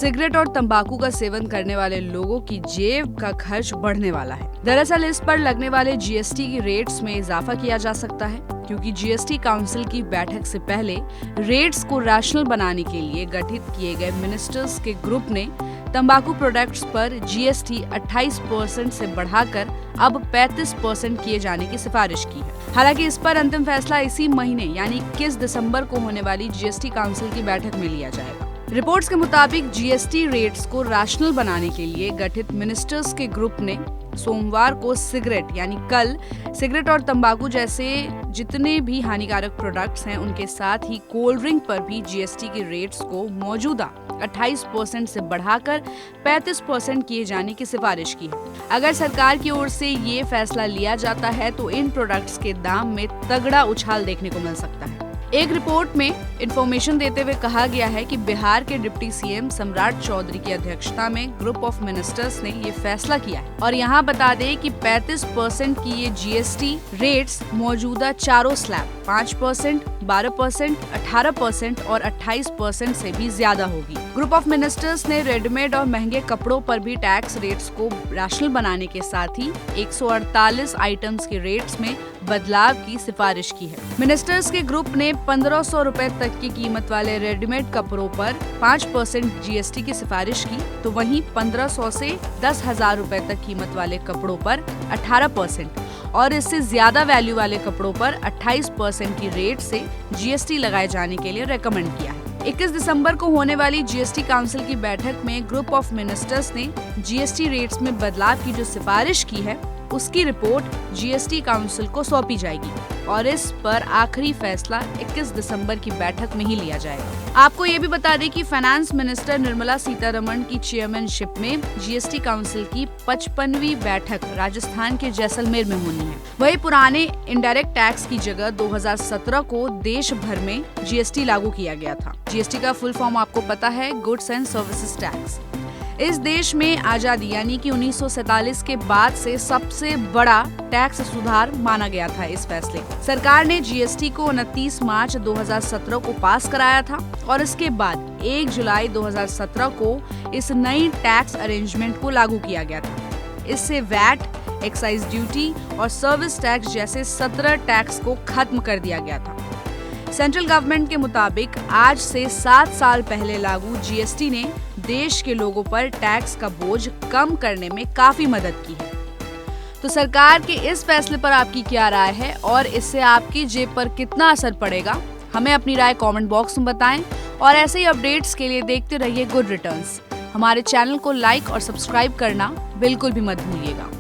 Cigarette और तंबाकू का सेवन करने वाले लोगों की जेब का खर्च बढ़ने वाला है। दरअसल इस पर लगने वाले जीएसटी की रेट्स में इजाफा किया जा सकता है, क्योंकि जीएसटी काउंसिल की बैठक से पहले रेट्स को रैशनल बनाने के लिए गठित किए गए मिनिस्टर्स के ग्रुप ने तंबाकू प्रोडक्ट्स पर जीएसटी 28% से बढ़ाकर अब 35% किए जाने की सिफारिश की है। हालांकि इस पर अंतिम फैसला इसी महीने यानी 21 दिसंबर को होने वाली जीएसटी काउंसिल की बैठक में लिया जाएगा। रिपोर्ट्स के मुताबिक जीएसटी रेट्स को रैशनल बनाने के लिए गठित मिनिस्टर्स के ग्रुप ने सोमवार को सिगरेट यानी कल सिगरेट और तंबाकू जैसे जितने भी हानिकारक प्रोडक्ट्स हैं उनके साथ ही कोल्ड ड्रिंक पर भी जीएसटी के रेट्स को मौजूदा 28% से बढ़ाकर 35% किए जाने की सिफारिश की है। अगर सरकार की ओर से ये फैसला लिया जाता है तो इन प्रोडक्ट्स के दाम में तगड़ा उछाल देखने को मिल सकता है। एक रिपोर्ट में इंफॉर्मेशन देते हुए कहा गया है कि बिहार के डिप्टी सीएम सम्राट चौधरी की अध्यक्षता में ग्रुप ऑफ मिनिस्टर्स ने ये फैसला किया है। और यहाँ बता दें कि 35% की ये जीएसटी रेट्स मौजूदा चारों स्लैब 5%, 12%, 18% और 28% से भी ज्यादा होगी। ग्रुप ऑफ मिनिस्टर्स ने रेडीमेड और महंगे कपड़ों पर भी टैक्स रेट्स को रैशनल बनाने के साथ ही 148 आइटम्स के रेट्स में बदलाव की सिफारिश की है। मिनिस्टर्स के ग्रुप ने 1500 रुपए तक की कीमत वाले रेडीमेड कपड़ों पर 5% जीएसटी की सिफारिश की, तो वहीं 1500 से 10,000 रुपए तक कीमत वाले कपड़ों पर 18% और इससे ज्यादा वैल्यू वाले कपड़ों पर 28% की रेट से जीएसटी लगाए जाने के लिए रेकमेंड किया है। 21 दिसंबर को होने वाली जीएसटी काउंसिल की बैठक में ग्रुप ऑफ मिनिस्टर्स ने जीएसटी रेट्स में बदलाव की जो सिफारिश की है उसकी रिपोर्ट जीएसटी काउंसिल को सौंपी जाएगी और इस पर आखिरी फैसला 21 दिसंबर की बैठक में ही लिया जाएगा। आपको ये भी बता दें कि फाइनेंस मिनिस्टर निर्मला सीतारमण की चेयरमैनशिप में जीएसटी काउंसिल की 55वीं बैठक राजस्थान के जैसलमेर में होनी है। वही पुराने इनडायरेक्ट टैक्स की जगह 2017 को देश भर में जीएसटी लागू किया गया था। जीएसटी का फुल फॉर्म आपको पता है, गुड्स एंड सर्विसेज टैक्स। इस देश में आजादी यानी कि 1947 के बाद से सबसे बड़ा टैक्स सुधार माना गया था इस फैसले को। सरकार ने जीएसटी को 29 मार्च 2017 को पास कराया था और इसके बाद 1 जुलाई 2017 को इस नई टैक्स अरेंजमेंट को लागू किया गया था। इससे वैट, एक्साइज ड्यूटी और सर्विस टैक्स जैसे 17 टैक्स को खत्म कर दिया गया था। सेंट्रल गवर्नमेंट के मुताबिक आज से 7 साल पहले लागू जीएसटी ने देश के लोगों पर टैक्स का बोझ कम करने में काफी मदद की है। तो सरकार के इस फैसले पर आपकी क्या राय है और इससे आपकी जेब पर कितना असर पड़ेगा? हमें अपनी राय कमेंट बॉक्स में बताएं और ऐसे ही अपडेट्स के लिए देखते रहिए गुड रिटर्न्स। हमारे चैनल को लाइक और सब्सक्राइब करना बिल्कुल भी मत भूलिएगा।